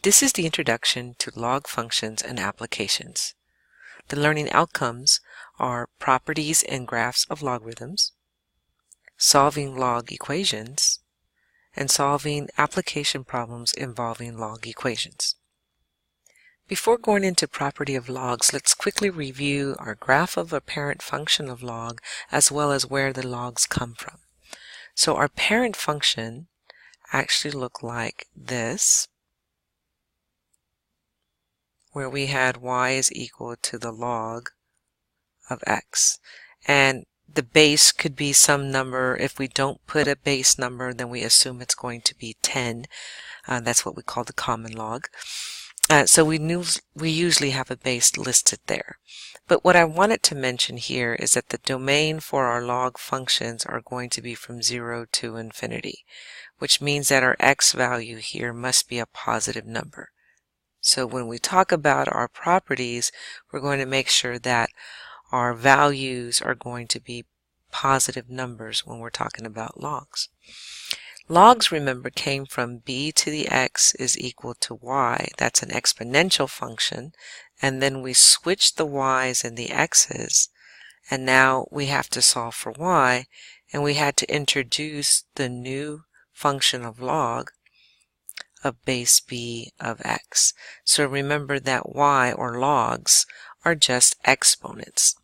This is the introduction to log functions and applications. The learning outcomes are properties and graphs of logarithms, solving log equations, and solving application problems involving log equations. Before going into property of logs, let's quickly review our graph of a parent function of log as well as where the logs come from. So our parent function actually looked like this, where we had y is equal to the log of x. And the base could be some number. If we don't put a base number, then we assume it's going to be 10. That's what we call the common log. So we usually have a base listed there. But what I wanted to mention here is that the domain for our log functions are going to be from 0 to infinity, which means that our x value here must be a positive number. So when we talk about our properties, we're going to make sure that our values are going to be positive numbers when we're talking about logs. Logs, remember, came from b to the x is equal to y. That's an exponential function. And then we switched the y's and the x's. And now we have to solve for y. And we had to introduce the new function of log of base b of x. So remember that y, or logs, are just exponents.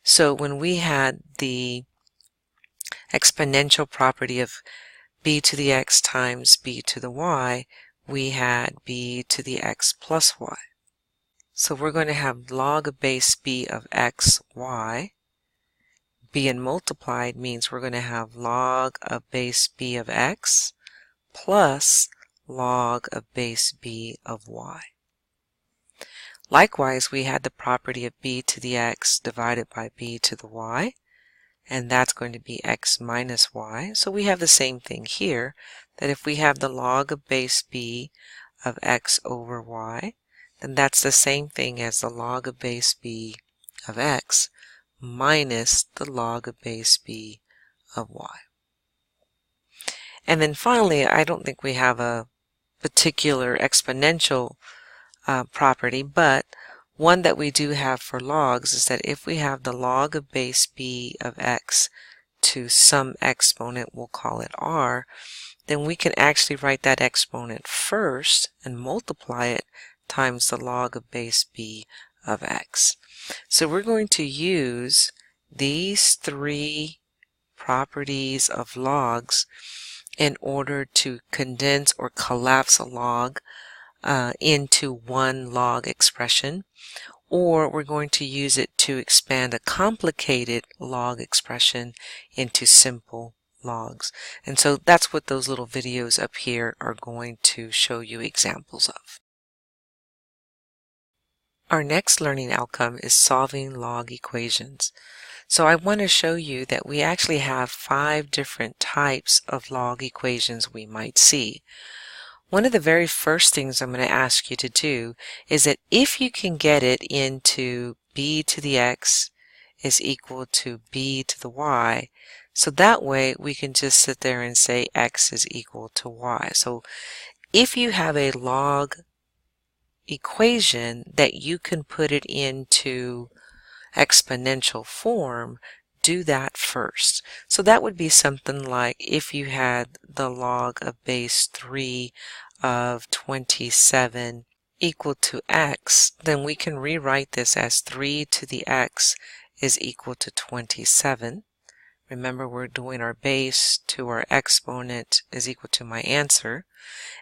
So when we had the exponential property of b to the x times b to the y, we had b to the x plus y. So we're going to have log of base b of x, y. Being multiplied means we're going to have log of base b of x plus log of base b of y. Likewise, we had the property of b to the x divided by b to the y, and that's going to be x minus y. So we have the same thing here, that if we have the log of base b of x over y, then that's the same thing as the log of base b of x minus the log of base b of y. And then finally, I don't think we have a particular exponential property, but one that we do have for logs is that if we have the log of base b of x to some exponent, we'll call it r, then we can actually write that exponent first and multiply it times the log of base b of x. So we're going to use these three properties of logs in order to condense or collapse a log into one log expression, or we're going to use it to expand a complicated log expression into simple logs. And so that's what those little videos up here are going to show you examples of. Our next learning outcome is solving log equations. So I want to show you that we actually have 5 different types of log equations we might see. One of the very first things I'm going to ask you to do is that if you can get it into b to the x is equal to b to the y, so that way we can just sit there and say x is equal to y. So if you have a log equation that you can put it into exponential form, do that first. So that would be something like if you had the log of base 3 of 27 equal to x, then we can rewrite this as 3 to the x is equal to 27. Remember, we're doing our base to our exponent is equal to my answer.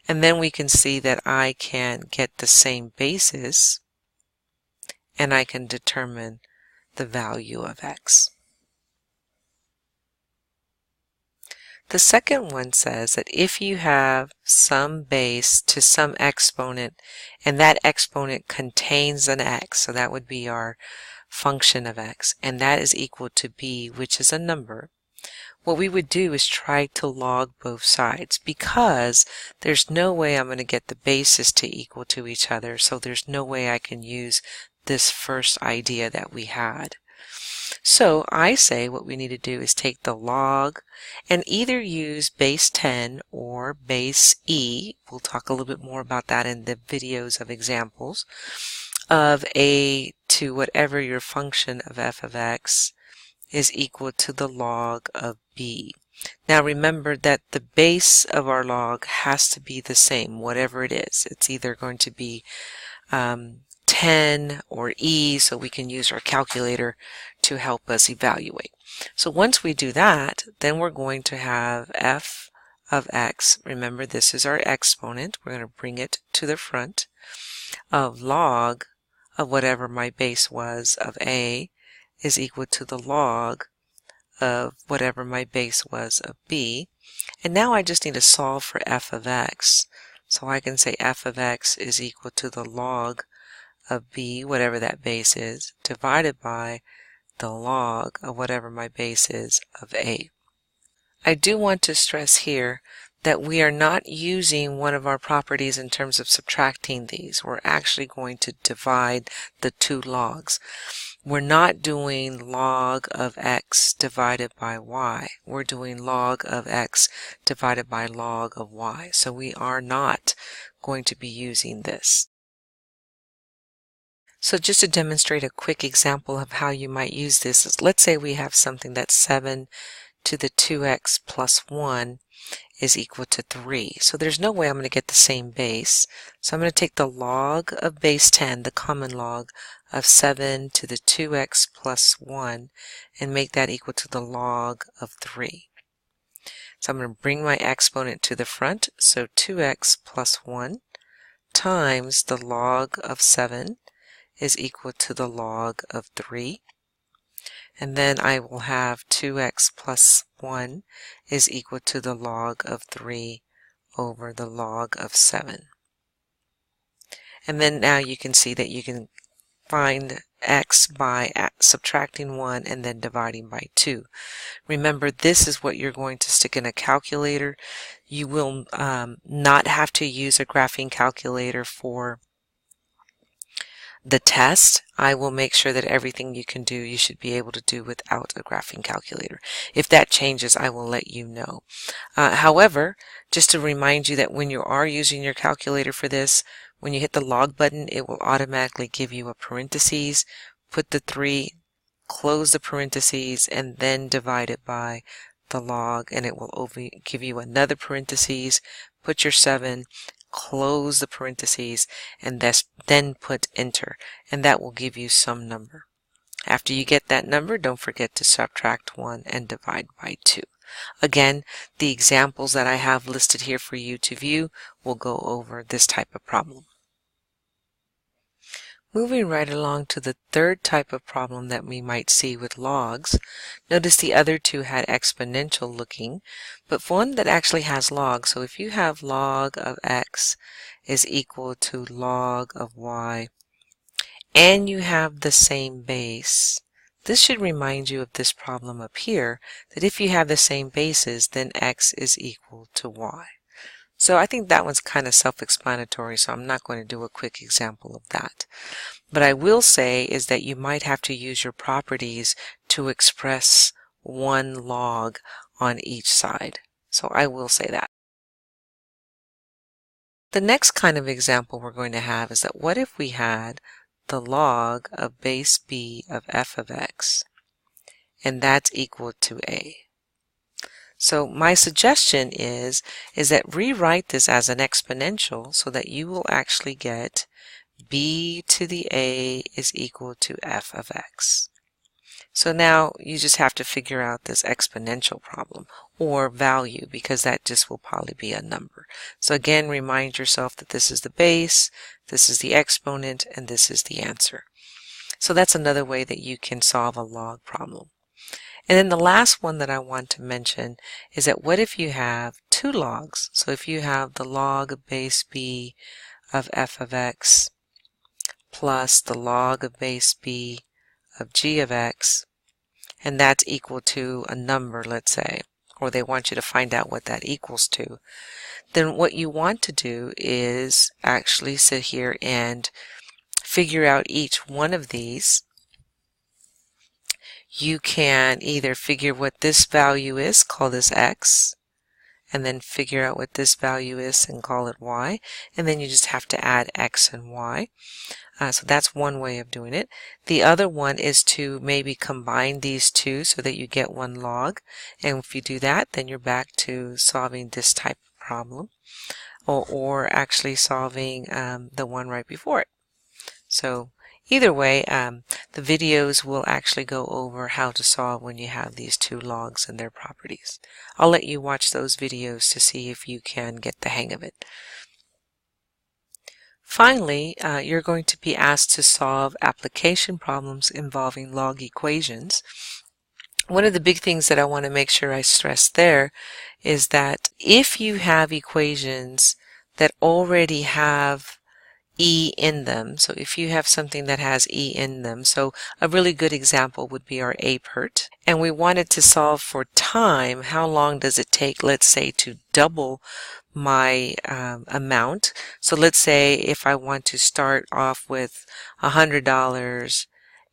And then we can see that I can get the same basis and I can determine the value of x. The second one says that if you have some base to some exponent and that exponent contains an x, so that would be our function of x, and that is equal to b, which is a number, what we would do is try to log both sides, because there's no way I'm going to get the bases to equal to each other, so there's no way I can use this first idea that we had. So I say what we need to do is take the log and either use base 10 or base e, we'll talk a little bit more about that in the videos of examples, of a to whatever your function of f of x is equal to the log of b. Now remember that the base of our log has to be the same, whatever it is. It's either going to be 10 or e, so we can use our calculator to help us evaluate. So once we do that, then we're going to have f of x. Remember, this is our exponent. We're going to bring it to the front of log of whatever my base was of a is equal to the log of whatever my base was of b. And now I just need to solve for f of x. So I can say f of x is equal to the log of b, whatever that base is, divided by the log of whatever my base is of a. I do want to stress here that we are not using one of our properties in terms of subtracting these. We're actually going to divide the two logs. We're not doing log of x divided by y. We're doing log of x divided by log of y. So we are not going to be using this. So just to demonstrate a quick example of how you might use this, is let's say we have something that's 7 to the 2x plus 1 is equal to 3. So there's no way I'm going to get the same base. So I'm going to take the log of base 10, the common log, of 7 to the 2x plus 1 and make that equal to the log of 3. So I'm going to bring my exponent to the front, so 2x plus 1 times the log of 7 is equal to the log of 3. And then I will have 2x plus 1 is equal to the log of 3 over the log of 7. And then now you can see that you can find x by subtracting 1 and then dividing by 2. Remember, this is what you're going to stick in a calculator. You will not have to use a graphing calculator for the test. I will make sure that everything you can do, you should be able to do without a graphing calculator. If that changes, I will let you know. However, just to remind you that when you are using your calculator for this, when you hit the log button, it will automatically give you a parentheses, put the 3, close the parentheses, and then divide it by the log, and it will give you another parentheses, put your 7, close the parentheses, and then put enter, and that will give you some number. After you get that number, don't forget to subtract 1 and divide by 2. Again, the examples that I have listed here for you to view will go over this type of problem. Moving right along to the third type of problem that we might see with logs. Notice the other two had exponential looking, but one that actually has log. So if you have log of x is equal to log of y, and you have the same base, this should remind you of this problem up here, that if you have the same bases, then x is equal to y. So I think that one's kind of self-explanatory, so I'm not going to do a quick example of that. But I will say is that you might have to use your properties to express one log on each side. So I will say that. The next kind of example we're going to have is that what if we had the log of base b of f of x, and that's equal to a. So my suggestion is that rewrite this as an exponential so that you will actually get b to the a is equal to f of x. So now you just have to figure out this exponential problem or value, because that just will probably be a number. So again, remind yourself that this is the base, this is the exponent, and this is the answer. So that's another way that you can solve a log problem. And then the last one that I want to mention is that what if you have two logs? So if you have the log of base b of f of x plus the log of base b of g of x, and that's equal to a number, let's say, or they want you to find out what that equals to, then what you want to do is actually sit here and figure out each one of these you can either figure what this value is, call this x, and then figure out what this value is and call it y, and then you just have to add x and y. So that's one way of doing it. The other one is to maybe combine these two so that you get one log, and if you do that, then you're back to solving this type of problem, or actually solving the one right before it. So either way, the videos will actually go over how to solve when you have these two logs and their properties. I'll let you watch those videos to see if you can get the hang of it. Finally, you're going to be asked to solve application problems involving log equations. One of the big things that I want to make sure I stress there is that if you have equations that already have E in them, so if you have something that has E in them, so a really good example would be our APERT, and we wanted to solve for time, how long does it take, let's say, to double my amount. So let's say if I want to start off with $100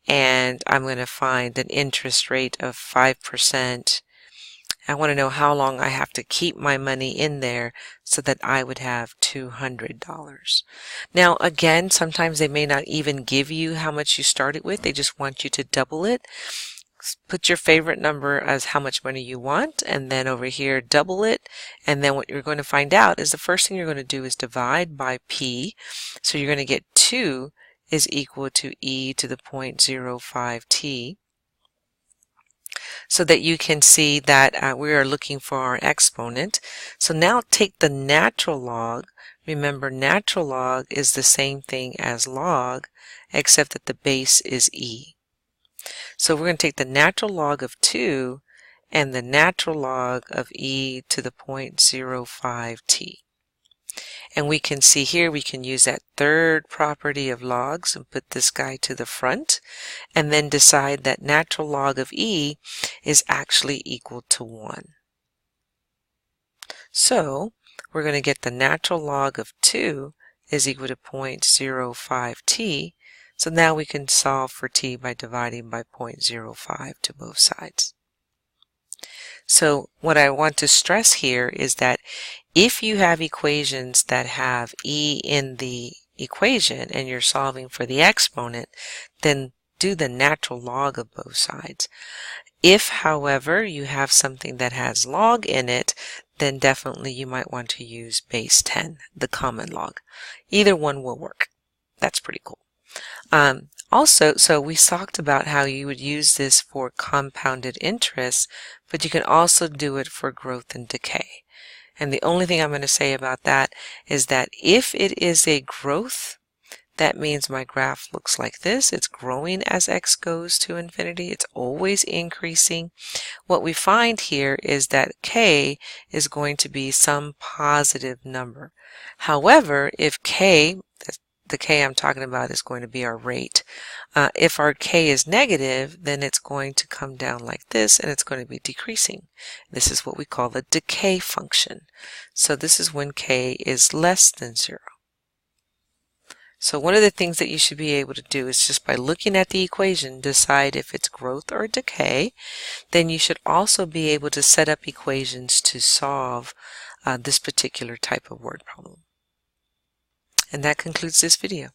and I'm going to find an interest rate of 5%. I want to know how long I have to keep my money in there so that I would have $200. Now again, sometimes they may not even give you how much you started with. They just want you to double it. Put your favorite number as how much money you want, and then over here double it, and then what you're going to find out is the first thing you're going to do is divide by p. So you're going to get 2 is equal to e to the 0.05t, so that you can see that we are looking for our exponent. So now take the natural log. Remember, natural log is the same thing as log, except that the base is e. So we're going to take the natural log of 2 and the natural log of e to the 0.05t. And we can see here we can use that third property of logs and put this guy to the front, and then decide that natural log of e is actually equal to 1. So we're going to get the natural log of 2 is equal to 0.05t. So now we can solve for t by dividing by 0.05 to both sides. So what I want to stress here is that if you have equations that have e in the equation and you're solving for the exponent, then do the natural log of both sides. If, however, you have something that has log in it, then definitely you might want to use base 10, the common log. Either one will work. That's pretty cool. Also, so we talked about how you would use this for compounded interest, but you can also do it for growth and decay. And the only thing I'm going to say about that is that if it is a growth, that means my graph looks like this. It's growing as x goes to infinity. It's always increasing. What we find here is that k is going to be some positive number. However, if k, the k I'm talking about is going to be our rate. If our k is negative, then it's going to come down like this, and it's going to be decreasing. This is what we call the decay function. So this is when k is less than 0. So one of the things that you should be able to do is just by looking at the equation, decide if it's growth or decay. Then you should also be able to set up equations to solve this particular type of word problem. And that concludes this video.